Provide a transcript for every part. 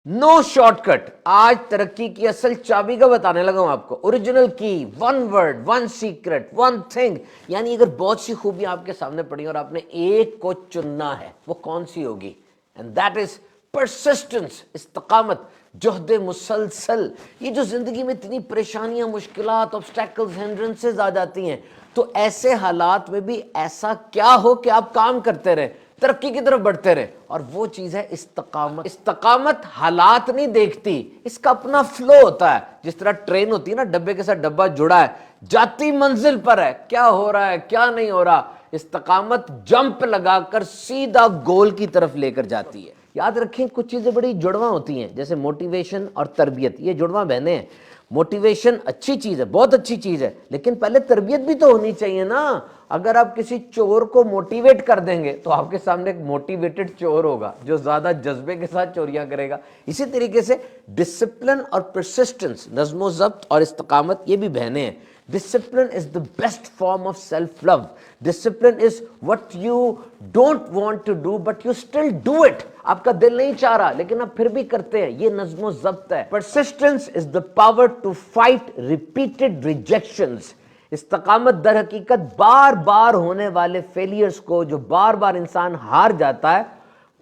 No shortcut. आज तरक्की की असल चाबी का बताने लगा हूं आपको। ओरिजिनल की, one word, one secret, one thing. यानी अगर बहुत सी खूबियां आपके सामने पड़ी और आपने एक को चुनना है, वो कौन सी होगी? एंड दैट इज परसिस्टेंस, इस्तकामत, जुहद मुसलसल। ये जो जिंदगी में इतनी परेशानियां, मुश्किलात, ऑब्स्टेकल्स, हिंड्रेंसेस आ जाती हैं, तो ऐसे हालात में भी ऐसा क्या हो कि आप काम करते रहे, तरक्की की तरफ बढ़ते रहे, और वो चीज है इस्तकामत। इस्तकामत हालात नहीं देखती, इसका अपना फ्लो होता है। जिस तरह ट्रेन होती है ना, डब्बे के साथ डब्बा जुड़ा है, जाती मंजिल पर है, क्या हो रहा है क्या नहीं हो रहा। इस्तकामत जंप लगाकर सीधा गोल की तरफ लेकर जाती है। याद रखें, कुछ चीजें बड़ी जुड़वा होती हैं, जैसे मोटिवेशन और तरबियत, ये जुड़वा बहने हैं। मोटिवेशन अच्छी चीज है, बहुत अच्छी चीज है, लेकिन पहले तरबियत भी तो होनी चाहिए ना। अगर आप किसी चोर को मोटिवेट कर देंगे तो आपके सामने एक मोटिवेटेड चोर होगा जो ज्यादा जज्बे के साथ चोरियां करेगा। इसी तरीके से डिसिप्लिन और परसिस्टेंस, नज़्म ज़ब्त और इस्तकामत, ये भी बहने हैं। Discipline is the best form of self-love. Discipline is what you don't want to do but you still do it. आपका दिल नहीं चाह रहा लेकिन आप फिर भी करते हैं, ये नज़्म ज़ब्त है। Persistence is the power to fight repeated rejections. इस्तकामत दर हकीकत बार बार होने वाले फेलियर्स को, जो बार बार इंसान हार जाता है,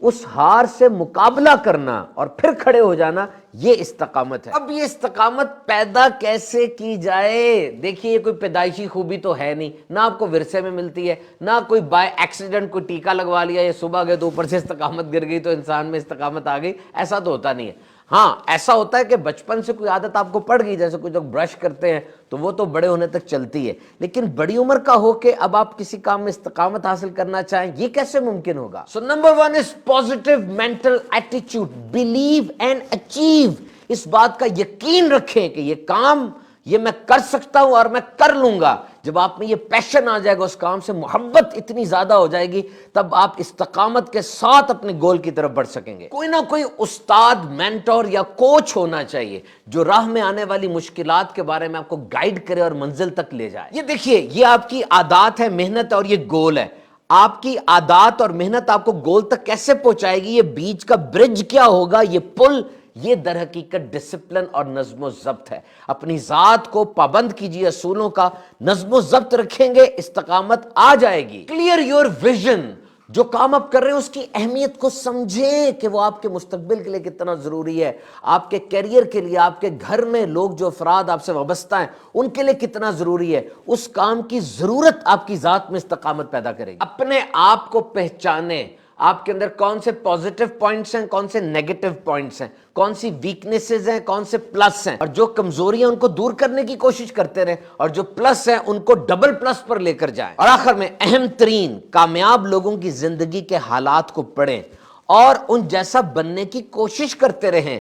उस हार से मुकाबला करना और फिर खड़े हो जाना, ये इस्तकामत है। अब ये इस्तकामत पैदा कैसे की जाए? देखिए, ये कोई पैदाइशी खूबी तो है नहीं, ना आपको विरसे में मिलती है, ना कोई बाय एक्सीडेंट कोई टीका लगवा लिया, ये सुबह गए तो ऊपर से इस्तकामत गिर गई तो इंसान में इस्तकामत आ गई, ऐसा तो होता नहीं है। हाँ, ऐसा होता है कि बचपन से कोई आदत आपको पड़ गई, जैसे कुछ लोग ब्रश करते हैं तो वो तो बड़े होने तक चलती है, लेकिन बड़ी उम्र का हो के अब आप किसी काम में इस्तकामत हासिल करना चाहें, ये कैसे मुमकिन होगा? So number 1 is positive mental attitude. Believe and achieve. इस बात का यकीन रखें कि ये काम ये मैं कर सकता हूं और मैं कर लूंगा। जब आप में ये पैशन आ जाएगा, उस काम से मोहब्बत इतनी ज्यादा हो जाएगी, तब आप इस्तकामत के साथ अपने गोल की तरफ बढ़ सकेंगे। कोई ना कोई उस्ताद, मेंटोर या कोच होना चाहिए जो राह में आने वाली मुश्किलात के बारे में आपको गाइड करे और मंजिल तक ले जाए। ये देखिए, ये आपकी आदत है, मेहनत, और ये गोल है। आपकी आदत और मेहनत आपको गोल तक कैसे पहुंचाएगी? ये बीच का ब्रिज क्या होगा, ये पुल, ये दर हकीकत डिसिप्लिन और नज़्म ज़ब्त है। अपनी जात को पाबंद कीजिए असूलों का, नज़्म ज़ब्त रखेंगे, इस्तकामत आ जाएगी। Clear your vision. जो काम आप कर रहे हैं उसकी अहमियत को समझें कि वो आपके मुस्तकबिल के लिए कितना जरूरी है, आपके करियर के लिए, आपके घर में लोग जो अफराद आपसे वाबस्ता हैं उनके लिए कितना जरूरी है। उस काम की जरूरत आपकी जात में इस्तकामत पैदा करेगी। अपने आप को पहचाने, आपके अंदर कौन से पॉजिटिव पॉइंट्स हैं, कौन से नेगेटिव पॉइंट्स हैं, कौन सी वीकनेसेस हैं, कौन से प्लस हैं, और जो कमजोरियां उनको दूर करने की कोशिश करते रहें, और जो प्लस हैं उनको डबल प्लस पर लेकर जाएं। और आखिर में अहम तरीन, कामयाब लोगों की जिंदगी के हालात को पढ़ें और उन जैसा बनने की कोशिश करते रहें।